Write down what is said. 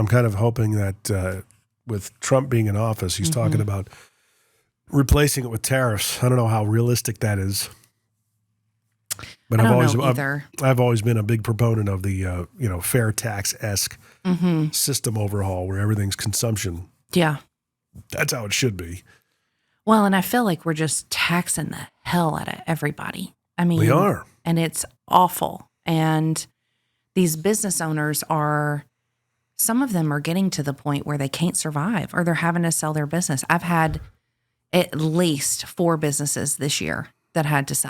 I'm kind of hoping that with Trump being in office, he's talking about replacing it with tariffs. I don't know how realistic that is. But I don't know either. I've always been a big proponent of the fair tax-esque system overhaul where everything's consumption. Yeah. That's how it should be. Well, and I feel like we're just taxing the hell out of everybody. I mean, We are. And it's awful. And these business owners some of them are getting to the point where they can't survive or they're having to sell their business. I've had at least 4 businesses this year that had to sell.